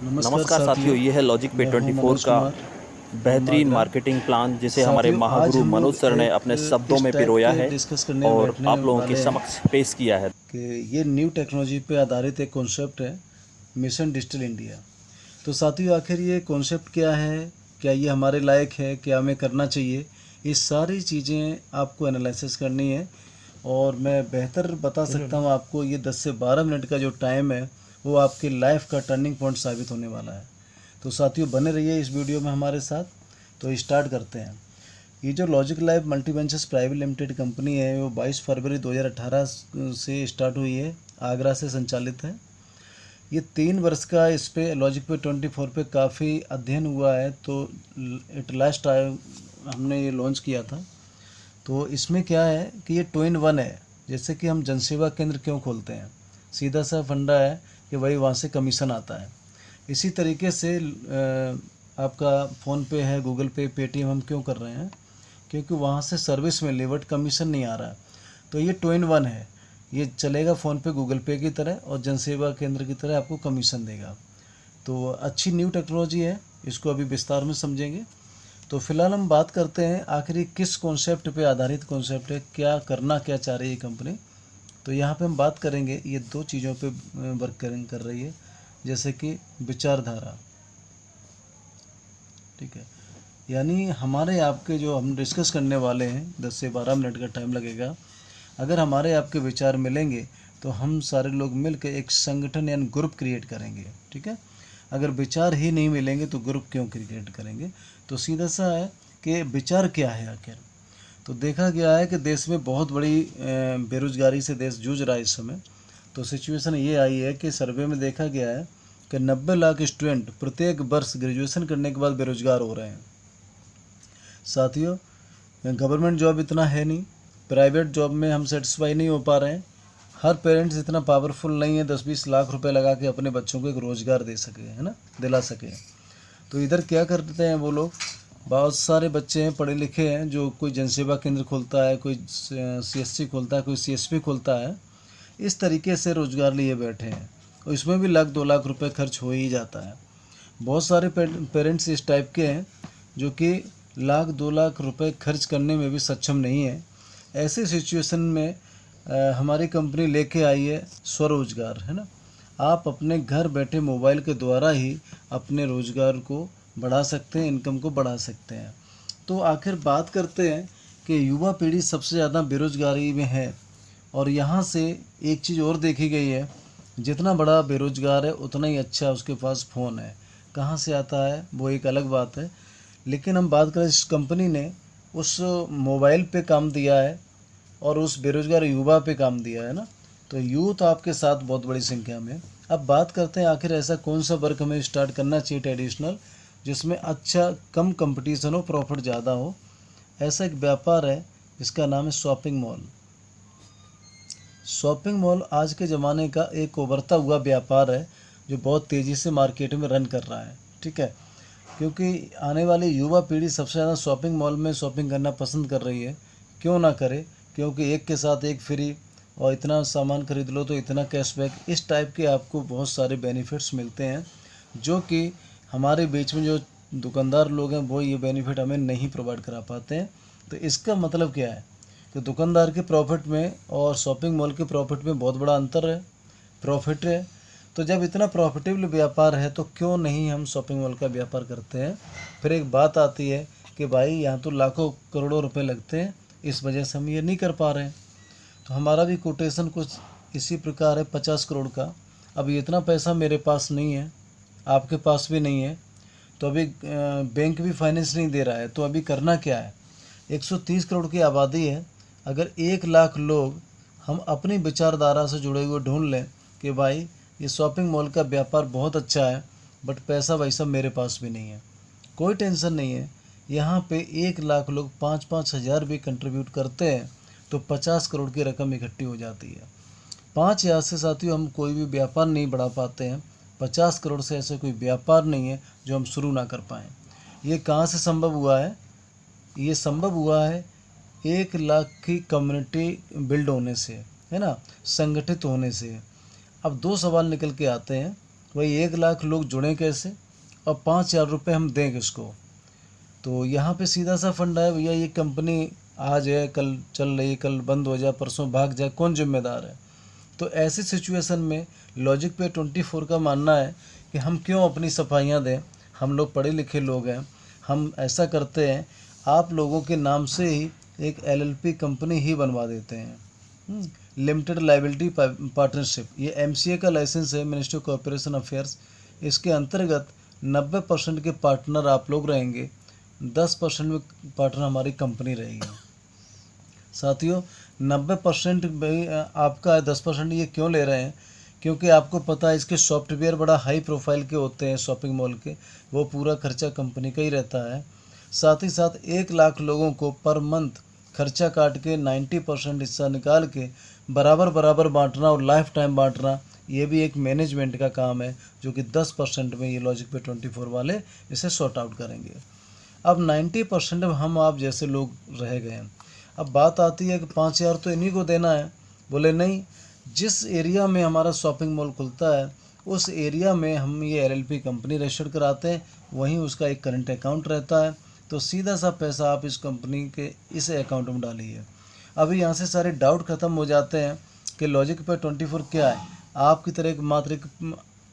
नमस्कार नमस्कार साथियों, साथियों, ये है लॉजिक पे मैं हूं 24 मनोज का कुमार फ्रॉम बेहतरीन आगरा। मार्केटिंग प्लान जिसे हमारे साथियों, आज महागुरु हम मनोज लोग सर ने अपने एक शब्दों इस में टाइप पिरोया के है डिस्कस करने और बैठने आप लोगों के वाले हैं समक्ष पेश किया है। कि ये न्यू टेक्नोलॉजी पे आधारित एक कॉन्सेप्ट है, मिशन डिजिटल इंडिया। तो साथियों, आखिर ये कॉन्सेप्ट क्या है, क्या ये हमारे लायक है, क्या हमें करना चाहिए, ये सारी चीज़ें आपको एनालिसिस करनी है। और मैं बेहतर बता सकता हूँ आपको, ये 10 से 12 मिनट का जो टाइम है वो आपकी लाइफ का टर्निंग पॉइंट साबित होने वाला है। तो साथियों, बने रहिए इस वीडियो में हमारे साथ। तो स्टार्ट करते हैं। ये जो logic life multi ventures private limited company है, वो 22 फरवरी 2018 से स्टार्ट हुई है, आगरा से संचालित है। ये 3 वर्ष का इस पे लॉजिक पे 24 पे काफ़ी अध्ययन हुआ है। तो एट लास्ट टाइम हमने ये लॉन्च किया था। तो इसमें क्या है कि ये 2 in 1 है। जैसे कि हम जनसेवा केंद्र क्यों खोलते हैं, सीधा सा फंडा है कि भाई वहाँ से कमीशन आता है। इसी तरीके से आपका फ़ोन पे है, गूगल पे, पेटीएम हम क्यों कर रहे हैं, क्योंकि वहाँ से सर्विस में लिवर्ड कमीशन नहीं आ रहा। तो ये 2 in 1 है, ये चलेगा फ़ोन पे गूगल पे की तरह और जनसेवा केंद्र की तरह आपको कमीशन देगा। तो अच्छी न्यू टेक्नोलॉजी है, इसको अभी विस्तार में समझेंगे। तो फिलहाल हम बात करते हैं आखिर ये किस कॉन्सेप्ट पे आधारित कॉन्सेप्ट है, क्या करना क्या चाह रही है कंपनी। तो यहाँ पे हम बात करेंगे, ये 2 चीज़ों पे वर्क कर रही है, जैसे कि विचारधारा। ठीक है, यानी हमारे आपके जो हम डिस्कस करने वाले हैं, 10 से 12 मिनट का टाइम लगेगा। अगर हमारे आपके विचार मिलेंगे तो हम सारे लोग मिलकर एक संगठन यानी ग्रुप क्रिएट करेंगे। ठीक है, अगर विचार ही नहीं मिलेंगे तो ग्रुप क्यों क्रिएट करेंगे। तो सीधा सा है कि विचार क्या है आखिर। तो देखा गया है कि देश में बहुत बड़ी बेरोजगारी से देश जूझ रहा है इस समय। तो सिचुएशन ये आई है कि सर्वे में देखा गया है कि 90 लाख स्टूडेंट प्रत्येक वर्ष ग्रेजुएशन करने के बाद बेरोजगार हो रहे हैं। साथियों, गवर्नमेंट जॉब इतना है नहीं, प्राइवेट जॉब में हम सेटिस्फाई नहीं हो पा रहे हैं। हर पेरेंट्स इतना पावरफुल नहीं है 10-20 लाख रुपए लगा के अपने बच्चों को एक रोज़गार दे सके, है ना, दिला सके। तो इधर क्या करते हैं वो लोग, बहुत सारे बच्चे हैं पढ़े लिखे हैं, जो कोई जनसेवा केंद्र खोलता है, कोई सीएससी खोलता है, कोई सीएसपी खोलता है, इस तरीके से रोज़गार लिए बैठे हैं। और इसमें भी 1-2 लाख रुपए खर्च हो ही जाता है। बहुत सारे पेरेंट्स इस टाइप के हैं जो कि 1-2 लाख रुपए खर्च करने में भी सक्षम नहीं है। ऐसे सिचुएशन में हमारी कंपनी लेके आई है स्वरोजगार, है ना। आप अपने घर बैठे मोबाइल के द्वारा ही अपने रोजगार को बढ़ा सकते हैं, इनकम को बढ़ा सकते हैं। तो आखिर बात करते हैं कि युवा पीढ़ी सबसे ज़्यादा बेरोजगारी में है। और यहाँ से एक चीज़ और देखी गई है, जितना बड़ा बेरोजगार है उतना ही अच्छा उसके पास फ़ोन है। कहाँ से आता है वो एक अलग बात है, लेकिन हम बात करें, इस कंपनी ने उस मोबाइल पे काम दिया है और उस बेरोजगार युवा पे काम दिया है ना। तो यूथ आपके साथ बहुत बड़ी संख्या में। अब बात करते हैं आखिर ऐसा कौन सा वर्क हमें स्टार्ट करना चाहिए ट्रेडिशनल, जिसमें अच्छा कम कंपटीशन हो, प्रॉफिट ज़्यादा हो। ऐसा एक व्यापार है जिसका नाम है शॉपिंग मॉल। शॉपिंग मॉल आज के ज़माने का एक उभरता हुआ व्यापार है जो बहुत तेज़ी से मार्केट में रन कर रहा है। ठीक है, क्योंकि आने वाली युवा पीढ़ी सबसे ज़्यादा शॉपिंग मॉल में शॉपिंग करना पसंद कर रही है। क्यों ना करे, क्योंकि एक के साथ एक फ्री, और इतना सामान खरीद लो तो इतना कैशबैक, इस टाइप के आपको बहुत सारे बेनिफिट्स मिलते हैं, जो कि हमारे बीच में जो दुकानदार लोग हैं वो ये बेनिफिट हमें नहीं प्रोवाइड करा पाते हैं। तो इसका मतलब क्या है कि दुकानदार के प्रॉफिट में और शॉपिंग मॉल के प्रॉफिट में बहुत बड़ा अंतर है, प्रॉफिट है। तो जब इतना प्रॉफिटेबल व्यापार है तो क्यों नहीं हम शॉपिंग मॉल का व्यापार करते हैं। फिर एक बात आती है कि भाई यहाँ तो लाखों करोड़ों रुपए लगते हैं, इस वजह से हम ये नहीं कर पा रहे हैं। तो हमारा भी कोटेशन कुछ इसी प्रकार है, 50 करोड़ का। अब इतना पैसा मेरे पास नहीं है, आपके पास भी नहीं है, तो अभी बैंक भी फाइनेंस नहीं दे रहा है। तो अभी करना क्या है, 130 करोड़ की आबादी है, अगर 1 लाख लोग हम अपनी विचारधारा से जुड़े हुए ढूंढ लें कि भाई ये शॉपिंग मॉल का व्यापार बहुत अच्छा है, बट पैसा वैसा मेरे पास भी नहीं है, कोई टेंशन नहीं है। यहाँ पे 1 लाख लोग 5-5 हज़ार भी कंट्रीब्यूट करते हैं तो 50 करोड़ की रकम इकट्ठी हो जाती है। 5 हज़ार से साथियों हम कोई भी व्यापार नहीं बढ़ा पाते हैं। 50 करोड़ से ऐसे कोई व्यापार नहीं है जो हम शुरू ना कर पाएँ। ये कहाँ से संभव हुआ है, ये संभव हुआ है 1 लाख की कम्युनिटी बिल्ड होने से, है ना, संगठित होने से। अब 2 सवाल निकल के आते हैं। वही 1 लाख लोग जुड़ें कैसे और 5,000 रुपये हम दें किसको। तो यहाँ पे सीधा सा फंडा है भैया, ये कंपनी आज है कल चल रही, कल बंद हो जाए परसों भाग जाए, कौन जिम्मेदार है। तो ऐसी सिचुएशन में लॉजिक पे 24 का मानना है कि हम क्यों अपनी सफाइयाँ दें, हम लोग पढ़े लिखे लोग हैं, हम ऐसा करते हैं आप लोगों के नाम से ही एक LLP कंपनी ही बनवा देते हैं, लिमिटेड लाइबिलिटी पार्टनरशिप। ये MCA का लाइसेंस है, मिनिस्ट्री ऑफ कॉर्पोरेशन अफेयर्स। इसके अंतर्गत 90% के पार्टनर आप लोग रहेंगे, 10% में पार्टनर हमारी कंपनी रहेगी। साथियों 90% भाई आपका है, 10% ये क्यों ले रहे हैं, क्योंकि आपको पता है इसके सॉफ्टवेयर बड़ा हाई प्रोफाइल के होते हैं शॉपिंग मॉल के, वो पूरा खर्चा कंपनी का ही रहता है। साथ ही साथ 1 लाख लोगों को पर मंथ खर्चा काट के 90% हिस्सा निकाल के बराबर बराबर बांटना और लाइफ टाइम बांटना, ये भी एक मैनेजमेंट का काम है, जो कि 10% में ये लॉजिक पे 24 वाले इसे सॉर्ट आउट करेंगे। अब 90% हम आप जैसे लोग रह गए हैं। अब बात आती है कि 5,000 तो इन्हीं को देना है। बोले नहीं, जिस एरिया में हमारा शॉपिंग मॉल खुलता है उस एरिया में हम ये LLP कंपनी रजिस्टर कराते हैं, वहीं उसका एक करंट अकाउंट रहता है। तो सीधा सा पैसा आप इस कंपनी के इस अकाउंट में डालिए। अभी यहाँ से सारे डाउट ख़त्म हो जाते हैं कि लॉजिक पे 24 क्या है। आपकी तरह एक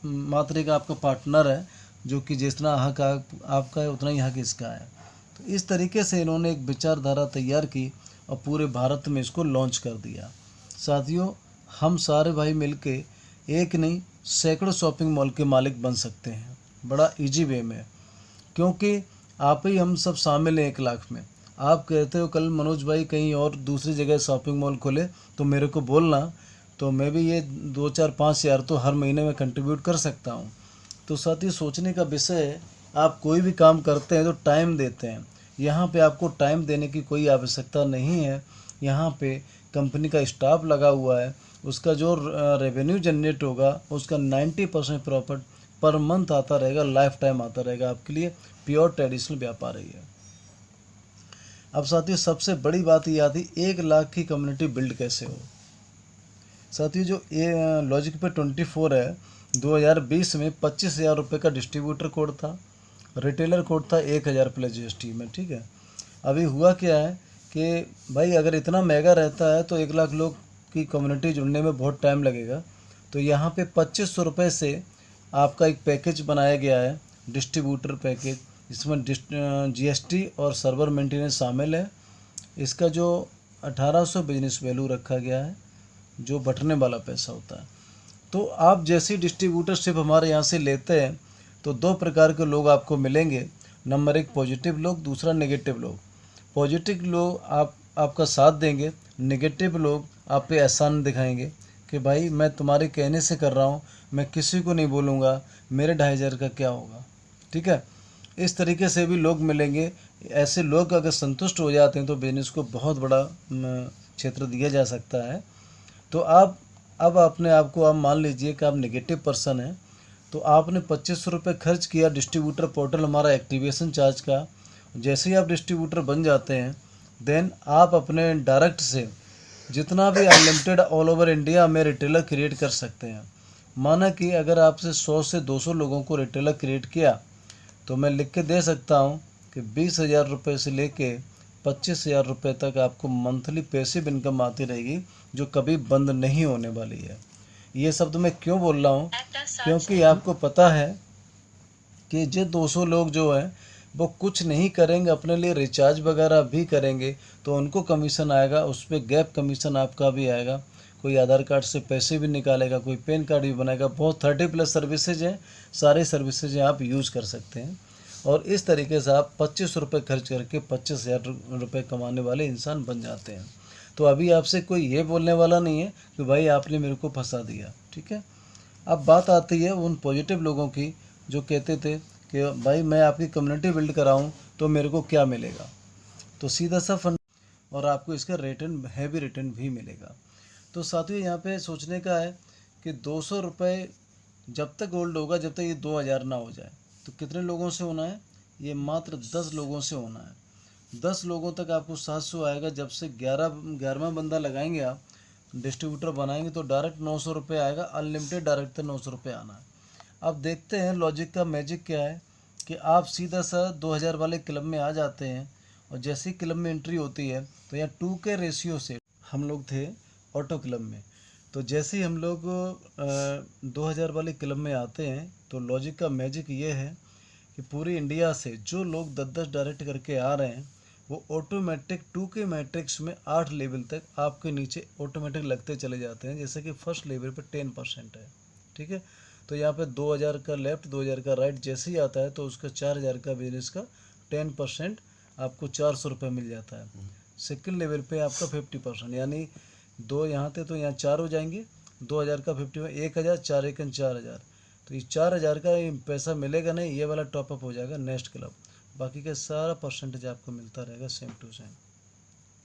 मात्र एक आपका पार्टनर है, जो कि जितना हक आपका है उतना ही हक इसका है। तो इस तरीके से इन्होंने एक विचारधारा तैयार की और पूरे भारत में इसको लॉन्च कर दिया। साथियों हम सारे भाई मिलके एक नहीं सैकड़ों शॉपिंग मॉल के मालिक बन सकते हैं, बड़ा इजी वे में, क्योंकि आप ही हम सब शामिल हैं 1 लाख में। आप कहते हो कल मनोज भाई कहीं और दूसरी जगह शॉपिंग मॉल खोले तो मेरे को बोलना, तो मैं भी ये 2-4-5 हज़ार तो हर महीने में कंट्रीब्यूट कर सकता हूँ। तो साथ ही सोचने का विषय है, आप कोई भी काम करते हैं तो टाइम देते हैं, यहाँ पे आपको टाइम देने की कोई आवश्यकता नहीं है। यहाँ पे कंपनी का स्टाफ लगा हुआ है, उसका जो रेवेन्यू जनरेट होगा उसका 90% प्रॉफिट पर मंथ आता रहेगा, लाइफ टाइम आता रहेगा आपके लिए। प्योर ट्रेडिशनल व्यापार है ये। अब साथियों सबसे बड़ी बात ये आती 1 लाख की कम्युनिटी बिल्ड कैसे हो। साथियों जो ये लॉजिक पे 24 है, 2020 में 25,000 रुपये का डिस्ट्रीब्यूटर कोड था, रिटेलर कोड था 1,000 प्लस GST में, ठीक है। अभी हुआ क्या है कि भाई अगर इतना महंगा रहता है तो 1 लाख लोग की कम्युनिटी जुड़ने में बहुत टाइम लगेगा। तो यहाँ पे 2,500 रुपये से आपका एक पैकेज बनाया गया है, डिस्ट्रीब्यूटर पैकेज। इसमें GST और सर्वर मेंटेनेंस शामिल है। इसका जो 1,800 बिजनेस वैल्यू रखा गया है, जो बटने वाला पैसा होता है। तो आप जैसी डिस्ट्रीब्यूटरशिप हमारे यहाँ से लेते हैं तो 2 प्रकार के लोग आपको मिलेंगे। नंबर 1 पॉजिटिव लोग, दूसरा नेगेटिव लोग। पॉजिटिव लोग आपका साथ देंगे, नेगेटिव लोग आप पे एहसान दिखाएंगे कि भाई मैं तुम्हारे कहने से कर रहा हूँ, मैं किसी को नहीं बोलूँगा, मेरे 2,500 का क्या होगा, ठीक है। इस तरीके से भी लोग मिलेंगे। ऐसे लोग अगर संतुष्ट हो जाते हैं तो बिजनेस को बहुत बड़ा क्षेत्र दिया जा सकता है। तो आप अब अपने आप को आप मान लीजिए कि आप नेगेटिव पर्सन हैं, तो आपने 2,500 रुपये खर्च किया डिस्ट्रीब्यूटर पोर्टल हमारा एक्टिवेशन चार्ज का। जैसे ही आप डिस्ट्रीब्यूटर बन जाते हैं, देन आप अपने डायरेक्ट से जितना भी अनलिमिटेड ऑल ओवर इंडिया में रिटेलर क्रिएट कर सकते हैं। माना कि अगर आपसे 100 से 200 लोगों को रिटेलर क्रिएट किया तो मैं लिख के दे सकता हूँ कि 20,000 रुपये से लेके 25,000 रुपये तक आपको मंथली पैसिव इनकम आती रहेगी, जो कभी बंद नहीं होने वाली है। ये शब्द मैं क्यों बोल रहा हूँ, क्योंकि आपको पता है कि जो 200 लोग जो हैं वो कुछ नहीं करेंगे, अपने लिए रिचार्ज वगैरह भी करेंगे तो उनको कमीशन आएगा, उस पर गैप कमीशन आपका भी आएगा। कोई आधार कार्ड से पैसे भी निकालेगा, कोई पैन कार्ड भी बनाएगा। बहुत 30+ सर्विसेज हैं, सारे सर्विसेज आप यूज़ कर सकते हैं। और इस तरीके से आप 25 रुपये खर्च करके 25,000 रुपये कमाने वाले इंसान बन जाते हैं। तो अभी आपसे कोई ये बोलने वाला नहीं है कि भाई आपने मेरे को फंसा दिया, ठीक है। अब बात आती है उन पॉजिटिव लोगों की जो कहते थे कि भाई मैं आपकी कम्युनिटी बिल्ड कराऊँ तो मेरे को क्या मिलेगा। तो सीधा सा फंड और आपको इसका रिटर्न, हैवी रिटर्न भी मिलेगा। तो साथियों यहाँ पे सोचने का है कि 200 रुपये जब तक होल्ड होगा, जब तक ये 2,000 ना हो जाए। तो कितने लोगों से होना है, ये मात्र 10 लोगों से होना है। 10 लोगों तक आपको 700 आएगा। जब से 11वां बंदा लगाएंगे, आप डिस्ट्रीब्यूटर बनाएंगे तो डायरेक्ट 900 रुपये आएगा। अनलिमिटेड डायरेक्ट 900 रुपये आना है। अब देखते हैं लॉजिक का मैजिक क्या है कि आप सीधा सा 2000 वाले क्लब में आ जाते हैं और जैसे ही क्लब में एंट्री होती है तो यहाँ 2 के रेशियो से हम लोग थे ऑटो क्लब में। तो जैसे ही हम लोग 2000 वाले क्लब में आते हैं तो लॉजिक का मैजिक ये है कि पूरी इंडिया से जो लोग 10-10 डायरेक्ट करके आ रहे हैं वो ऑटोमेटिक 2 के मैट्रिक्स में 8 लेवल तक आपके नीचे ऑटोमेटिक लगते चले जाते हैं। जैसे कि फर्स्ट लेवल पे 10% है, ठीक है। तो यहाँ पे 2000 का लेफ्ट 2000 का राइट जैसे ही आता है तो उसका 4000 का बिजनेस का 10% आपको 400 रुपये मिल जाता है। सेकंड लेवल पे आपका 50%, यानी 2 यहाँ थे तो यहाँ 4 हो जाएंगे, 2000 का 50 में 1000, 4 एकन 4000, तो ये 4000 का ये पैसा मिलेगा नहीं, ये वाला टॉपअप हो जाएगा नेक्स्ट क्लब। बाकी का सारा परसेंटेज आपको मिलता रहेगा सेम टू सेम।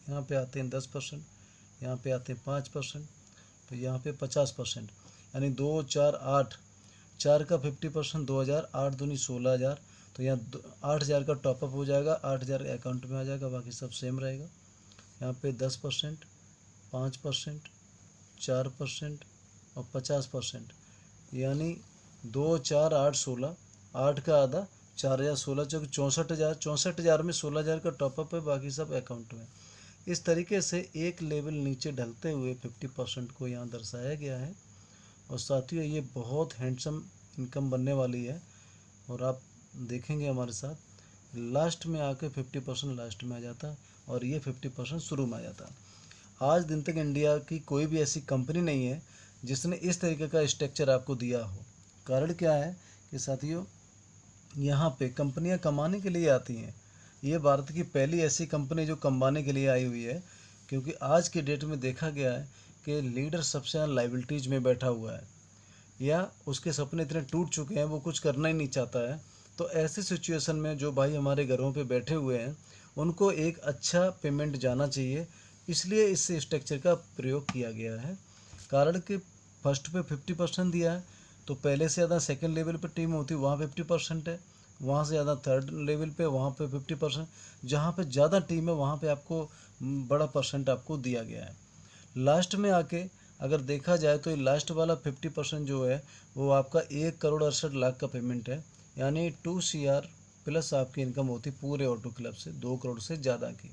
यहाँ पे आते हैं 10%, यहाँ पे आते हैं 5%, तो यहाँ पे 50%, यानी 2, 4, 8, 4 का 50%, 2000, 8 दूनी 16000, तो यहाँ 8000 का टॉपअप हो जाएगा, 8000 अकाउंट में आ जाएगा, बाकी सब सेम रहेगा। यहाँ पे 10%, 5%, 4% और 50%, यानी 2, 4, 8, 16, 8 का आधा 4000, 16 चौक 64,000, 64,000 में 16,000 का टॉपअप है, बाकी सब अकाउंट में। इस तरीके से एक लेवल नीचे ढलते हुए 50% को यहाँ दर्शाया गया है। और साथियों ये बहुत हैंडसम इनकम बनने वाली है और आप देखेंगे हमारे साथ लास्ट में आके 50% लास्ट में आ जाता है और ये 50% शुरू में आ जाता है। आज दिन तक इंडिया की कोई भी ऐसी कंपनी नहीं है जिसने इस तरीके का स्ट्रक्चर आपको दिया हो। कारण क्या है कि साथियों यहाँ पे कंपनियाँ कमाने के लिए आती हैं। ये भारत की पहली ऐसी कंपनी जो कमाने के लिए आई हुई है, क्योंकि आज के डेट में देखा गया है कि लीडर सबसे ज़्यादा लाइबिलिटीज़ में बैठा हुआ है या उसके सपने इतने टूट चुके हैं वो कुछ करना ही नहीं चाहता है। तो ऐसी सिचुएशन में जो भाई हमारे घरों पे बैठे हुए हैं उनको एक अच्छा पेमेंट जाना चाहिए, इसलिए इस स्ट्रक्चर का प्रयोग किया गया है। कारण कि फर्स्ट पे 50% दिया है तो पहले से ज़्यादा सेकंड लेवल पे टीम होती है वहाँ 50% है, वहाँ से ज़्यादा थर्ड लेवल पे वहाँ पे 50%, जहाँ पे ज़्यादा टीम है वहाँ पे आपको बड़ा परसेंट आपको दिया गया है। लास्ट में आके अगर देखा जाए तो ये लास्ट वाला 50% जो है वो आपका 1,68,00,000 का पेमेंट है, यानी 2 CR प्लस आपकी इनकम होती पूरे ऑटो क्लब से 2 करोड़ से ज़्यादा की।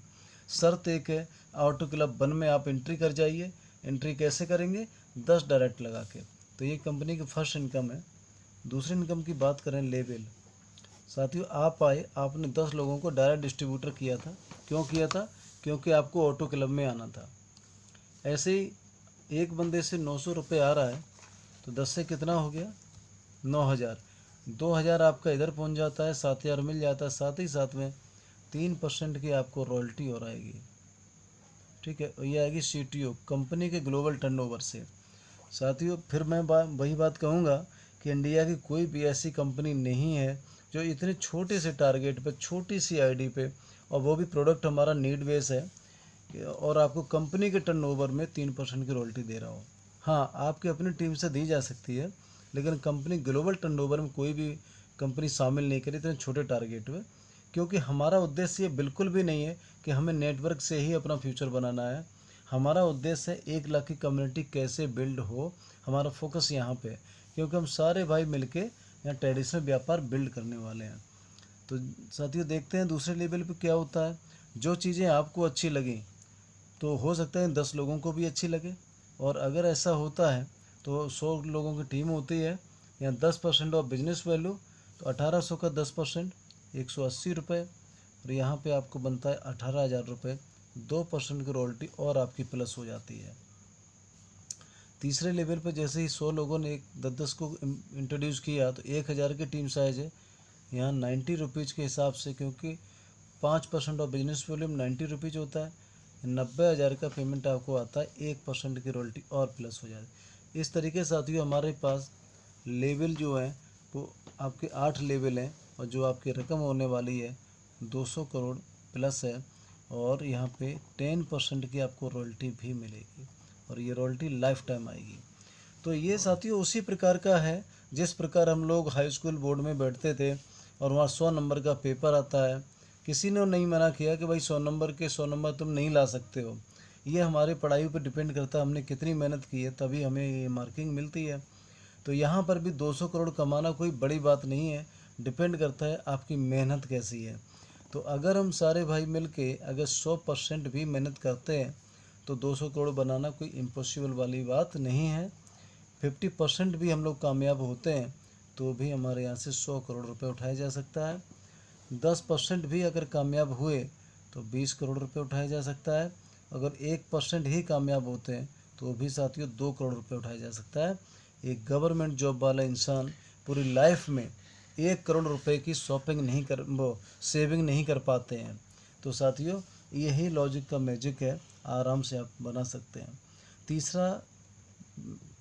शर्त एक है, ऑटो क्लब 1 में आप एंट्री कर जाइए। एंट्री कैसे करेंगे? 10 डायरेक्ट लगा के। तो ये कंपनी की फर्स्ट इनकम है। दूसरी इनकम की बात करें लेवल, साथियों आप आए, आपने 10 लोगों को डायरेक्ट डिस्ट्रीब्यूटर किया था। क्यों किया था? क्योंकि आपको ऑटो क्लब में आना था। ऐसे ही एक बंदे से 900 रुपये आ रहा है तो 10 से कितना हो गया? 9,000। 2,000 आपका इधर पहुंच जाता है, 7,000 मिल जाता है। साथ ही साथ में 3% की आपको रॉयल्टी और आएगी, ठीक है। ये आएगी CTO कंपनी के ग्लोबल टर्नओवर से। साथियों फिर मैं वही बात कहूँगा कि इंडिया की कोई भी ऐसी कंपनी नहीं है जो इतने छोटे से टारगेट पे, छोटी सी आईडी पे, और वो भी प्रोडक्ट हमारा नीड बेस है और आपको कंपनी के टर्नओवर में 3% की रॉयल्टी दे रहा हो। हाँ, आपकी अपनी टीम से दी जा सकती है, लेकिन कंपनी ग्लोबल टर्नओवर में कोई भी कंपनी शामिल नहीं करी इतने छोटे टारगेट में, क्योंकि हमारा उद्देश्य ये बिल्कुल भी नहीं है कि हमें नेटवर्क से ही अपना फ्यूचर बनाना है। हमारा उद्देश्य है 1 लाख की कम्युनिटी कैसे बिल्ड हो, हमारा फोकस यहाँ पे है, क्योंकि हम सारे भाई मिलके यहाँ ट्रेडिशनल व्यापार बिल्ड करने वाले हैं। तो साथियों देखते हैं दूसरे लेवल पे क्या होता है। जो चीज़ें आपको अच्छी लगें तो हो सकता है 10 लोगों को भी अच्छी लगे, और अगर ऐसा होता है तो 100 लोगों की टीम होती है, यहाँ 10% ऑफ बिजनेस वैल्यू, तो 1800 का 10% 180 रुपये, और यहाँ पे आपको बनता है 18,000 रुपये। 2% की रॉयल्टी और आपकी प्लस हो जाती है। तीसरे लेवल पे जैसे ही 100 लोगों ने 10-10 को इंट्रोड्यूस किया तो 1,000 की टीम साइज है, यहाँ 90 रुपीज़ के हिसाब से, क्योंकि 5% ऑफ बिजनेस वॉल्यूम 90 रुपीज़ होता है, 90,000 का पेमेंट आपको आता है, 1% की रॉयल्टी और प्लस हो जाती है। इस तरीके से साथियों हमारे पास लेवल जो है वो आपके 8 लेवल हैं, और जो आपकी रकम होने वाली है 200 करोड़ प्लस है, और यहाँ पे 10% की आपको रॉयल्टी भी मिलेगी, और ये रॉयल्टी लाइफ टाइम आएगी। तो ये साथियों उसी प्रकार का है जिस प्रकार हम लोग हाई स्कूल बोर्ड में बैठते थे और वहाँ 100 नंबर का पेपर आता है। किसी ने नहीं मना किया कि भाई 100 नंबर के 100 नंबर तुम नहीं ला सकते हो। ये हमारी पढ़ाई पर डिपेंड करता है, हमने कितनी मेहनत की है तभी हमें ये मार्किंग मिलती है। तो यहाँ पर भी 200 करोड़ कमाना कोई बड़ी बात नहीं है, डिपेंड करता है आपकी मेहनत कैसी है। तो अगर हम सारे भाई मिलके अगर 100% भी मेहनत करते हैं तो 200 करोड़ बनाना कोई इम्पॉसिबल वाली बात नहीं है। 50% भी हम लोग कामयाब होते हैं तो भी हमारे यहाँ से 100 करोड़ रुपए उठाया जा सकता है। 10% भी अगर कामयाब हुए तो 20 करोड़ रुपए उठाया जा सकता है। अगर 1% ही कामयाब होते हैं तो भी साथियों 2 करोड़ रुपए उठाया जा सकता है। एक गवर्नमेंट जॉब वाला इंसान पूरी लाइफ में 1 करोड़ रुपए की सेविंग नहीं कर पाते हैं। तो साथियों यही लॉजिक का मैजिक है, आराम से आप बना सकते हैं। तीसरा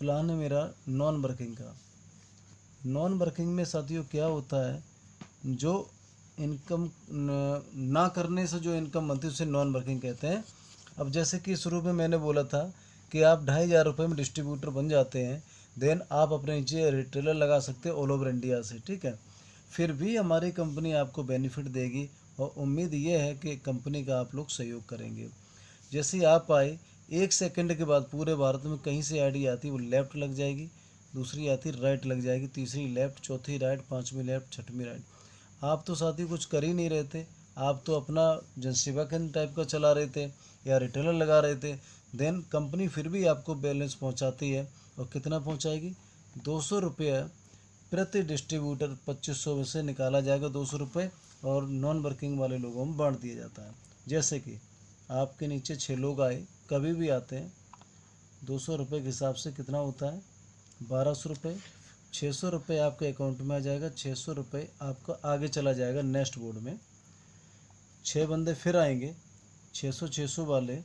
प्लान है मेरा नॉन वर्किंग का। नॉन वर्किंग में साथियों क्या होता है, जो इनकम ना करने से जो इनकम बनती है उसे नॉन वर्किंग कहते हैं। अब जैसे कि शुरू में मैंने बोला था कि आप 2,500 रुपये में डिस्ट्रीब्यूटर बन जाते हैं, देन आप अपने नीचे रिटेलर लगा सकते हैं ऑल ओवर इंडिया से, ठीक है। फिर भी हमारी कंपनी आपको बेनिफिट देगी और उम्मीद ये है कि कंपनी का आप लोग सहयोग करेंगे। जैसे ही आप आए 1 सेकंड के बाद पूरे भारत में कहीं से आईडी आती है वो लेफ़्ट लग जाएगी, दूसरी आती राइट लग जाएगी, तीसरी लेफ़्ट, चौथी राइट, पाँचवीं लेफ़्ट, छठवीं राइट। आप तो साथी कुछ कर ही नहीं रहे थे, आप तो अपना जनसेवा केंद्र टाइप का चला रहे थे या रिटेलर लगा रहे थे। देन कंपनी फिर भी आपको बैलेंस पहुंचाती है और कितना पहुंचाएगी, 200 रुपये प्रति डिस्ट्रीब्यूटर। 2500 में से निकाला जाएगा 200 रुपये और नॉन वर्किंग वाले लोगों में बांट दिया जाता है। जैसे कि आपके नीचे 6 लोग आए, कभी भी आते हैं, 200 रुपये के हिसाब से कितना होता है, 1200 रुपये। 600 रुपये आपके अकाउंट में आ जाएगा, 600 रुपये आपका आगे चला जाएगा नेक्स्ट बोर्ड में। 6 बंदे फिर आएंगे 600 वाले,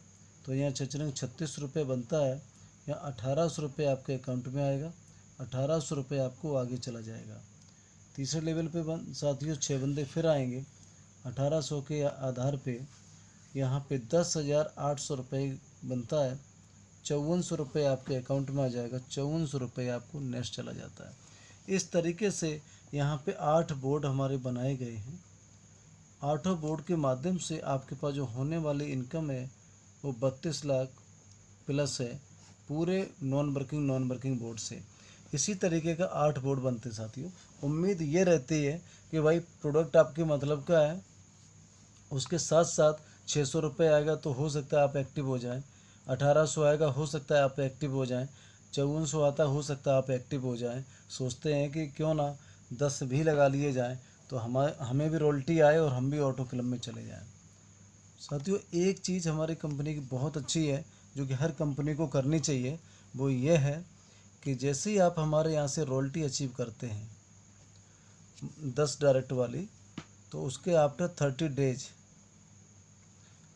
तो यहाँ 36 रुपये बनता है। यहाँ 1800 रुपये आपके अकाउंट में आएगा, 1800 रुपये आपको आगे चला जाएगा। तीसरे लेवल पे साथियों 6 बंदे फिर आएंगे, 1800 के आधार पे यहाँ पे 10,800 रुपये बनता है। 5400 रुपये आपके अकाउंट में आ जाएगा, 5400 रुपये आपको नेक्स्ट चला जाता है। इस तरीके से यहाँ पे 8 बोर्ड हमारे बनाए गए हैं। 8 बोर्ड के माध्यम से आपके पास जो होने वाली इनकम है वो 32 लाख प्लस है, पूरे नॉन वर्किंग बोर्ड से। इसी तरीके का 8 बोर्ड बनते साथियों। उम्मीद ये रहती है कि भाई प्रोडक्ट आपके मतलब का है, उसके साथ साथ 600 रुपये आएगा तो हो सकता है आप एक्टिव हो जाएं, 1800 आएगा हो सकता है आप एक्टिव हो जाएं, 5400 आता हो सकता है आप एक्टिव हो जाएं। सोचते हैं कि क्यों ना 10 भी लगा लिए जाएं तो हमें भी रॉयल्टी आए और हम भी ऑटो क्लब में चले जाएं। साथियों एक चीज़ हमारी कंपनी की बहुत अच्छी है जो कि हर कंपनी को करनी चाहिए, वो ये है कि जैसे ही आप हमारे यहाँ से रॉयल्टी अचीव करते हैं 10 डायरेक्ट वाली, तो उसके आफ्टर 30 डेज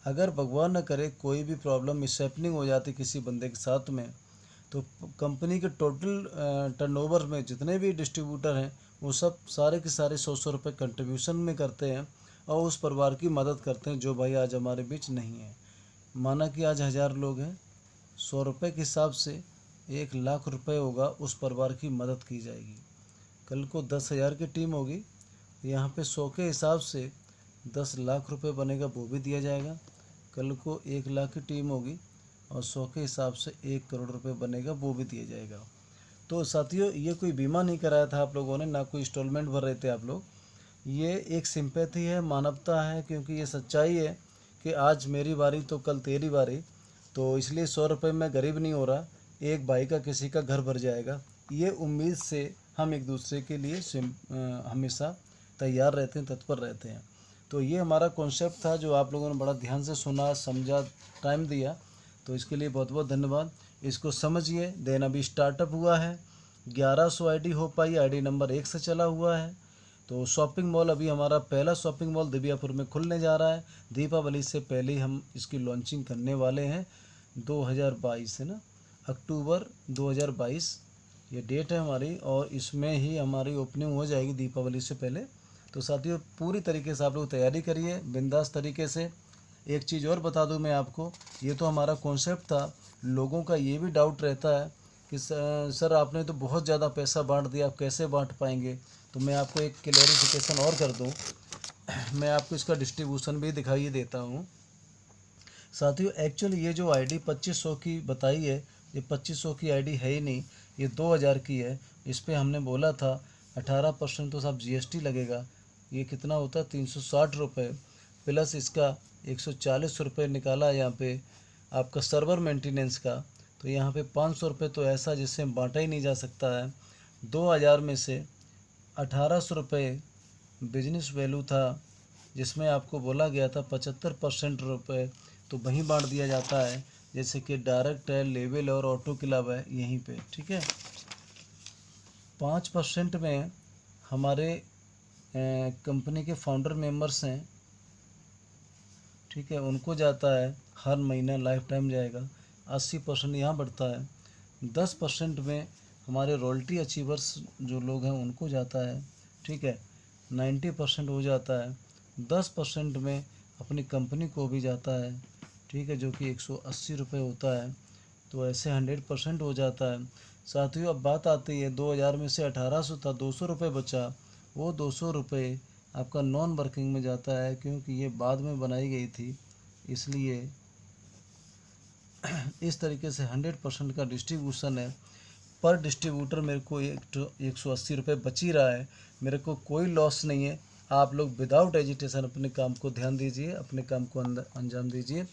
अगर भगवान न करे कोई भी प्रॉब्लम मिसहैपनिंग हो जाती किसी बंदे के साथ में, तो कंपनी के टोटल टर्नओवर में जितने भी डिस्ट्रीब्यूटर हैं वो सब सारे के सारे 100 रुपये कंट्रीब्यूशन में करते हैं और उस परिवार की मदद करते हैं जो भाई आज हमारे बीच नहीं है। माना कि आज 1000 लोग हैं, 100 रुपये के हिसाब से 1 लाख रुपए होगा, उस परिवार की मदद की जाएगी। कल को 10,000 की टीम होगी, यहाँ पे 100 के हिसाब से 10 लाख रुपए बनेगा, वो भी दिया जाएगा। कल को 1 लाख की टीम होगी और 100 के हिसाब से 1 करोड़ रुपए बनेगा, वो भी दिया जाएगा। तो साथियों ये कोई बीमा नहीं कराया था आप लोगों ने, ना कोई इंस्टॉलमेंट भर रहे थे आप लोग। ये एक सिंपैथी है, मानवता है, क्योंकि ये सच्चाई है कि आज मेरी बारी तो कल तेरी बारी। तो इसलिए 100 रुपये में गरीब नहीं हो रहा, एक भाई का किसी का घर भर जाएगा। ये उम्मीद से हम एक दूसरे के लिए हमेशा तैयार रहते हैं, तत्पर रहते हैं। तो ये हमारा कॉन्सेप्ट था जो आप लोगों ने बड़ा ध्यान से सुना, समझा, टाइम दिया, तो इसके लिए बहुत बहुत धन्यवाद। इसको समझिए। देन अभी स्टार्टअप हुआ है, 1100 आईडी हो पाई, आईडी नंबर 1 से चला हुआ है। तो शॉपिंग मॉल अभी हमारा पहला शॉपिंग मॉल दिव्यापुर में खुलने जा रहा है। दीपावली से पहले हम इसकी लॉन्चिंग करने वाले हैं, 2022 है ना, अक्टूबर 2022 ये डेट है हमारी, और इसमें ही हमारी ओपनिंग हो जाएगी दीपावली से पहले। तो साथियों पूरी तरीके से आप लोग तैयारी करिए बिंदास तरीके से। एक चीज़ और बता दूं मैं आपको, ये तो हमारा कॉन्सेप्ट था। लोगों का ये भी डाउट रहता है कि सर आपने तो बहुत ज़्यादा पैसा बांट दिया, आप कैसे बांट पाएंगे। तो मैं आपको एक क्लैरिफिकेशन और कर दूं, मैं आपको इसका डिस्ट्रीब्यूशन भी दिखाई देता हूं। साथियों एक्चुअली ये जो आईडी 2500 की बताई है, ये 2500 की आईडी है ही नहीं, ये 2000 की है। इस पे हमने बोला था 18% तो साहब जीएसटी लगेगा, ये कितना होता है 360 रुपये, प्लस इसका 140 रुपये निकाला यहाँ पे आपका सर्वर मेंटेनेंस का, तो यहाँ पे 500 रुपये तो ऐसा जिससे बांटा ही नहीं जा सकता है। 2000 में से 1800 रुपये बिजनेस वैल्यू था, जिसमें आपको बोला गया था 75% रुपये तो वहीं बांट दिया जाता है, जैसे कि डायरेक्ट है, लेवल और ऑटो क्लब है यहीं पे, ठीक है। 5% में हमारे कंपनी के फाउंडर मेंबर्स हैं, ठीक है, उनको जाता है हर महीना, लाइफ टाइम जाएगा। 80% यहाँ बढ़ता है। 10% में हमारे रॉयल्टी अचीवर्स जो लोग हैं उनको जाता है, ठीक है, 90% हो जाता है। 10% में अपनी कंपनी को भी जाता है, ठीक है, जो कि 180 रुपये होता है, तो ऐसे 100% हो जाता है। साथियों अब बात आती है 2000 में से 1800 था, 200 रुपये बचा, वो 200 रुपये आपका नॉन वर्किंग में जाता है, क्योंकि ये बाद में बनाई गई थी, इसलिए इस तरीके से 100% का डिस्ट्रीब्यूशन है। पर डिस्ट्रीब्यूटर मेरे को 180 रुपये बच ही रहा है, मेरे को कोई लॉस नहीं है। आप लोग विदाउट एजिटेशन अपने काम को ध्यान दीजिए, अपने काम को अंजाम दीजिए।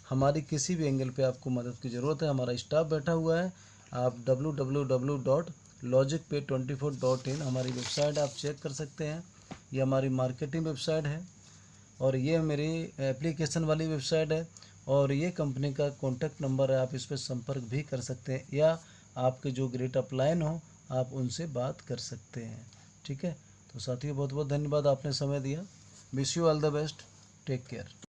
हमारी किसी भी एंगल पे आपको मदद की ज़रूरत है, हमारा स्टाफ बैठा हुआ है। आप www.logicpay24.in हमारी वेबसाइट आप चेक कर सकते हैं, ये हमारी मार्केटिंग वेबसाइट है, और ये मेरी एप्लीकेशन वाली वेबसाइट है, और ये कंपनी का कॉन्टैक्ट नंबर है, आप इस पर संपर्क भी कर सकते हैं, या आपके जो ग्रेट अपलाइन हो आप उनसे बात कर सकते हैं, ठीक है। तो साथियों बहुत बहुत धन्यवाद, आपने समय दिया। Wish you all the best, take care.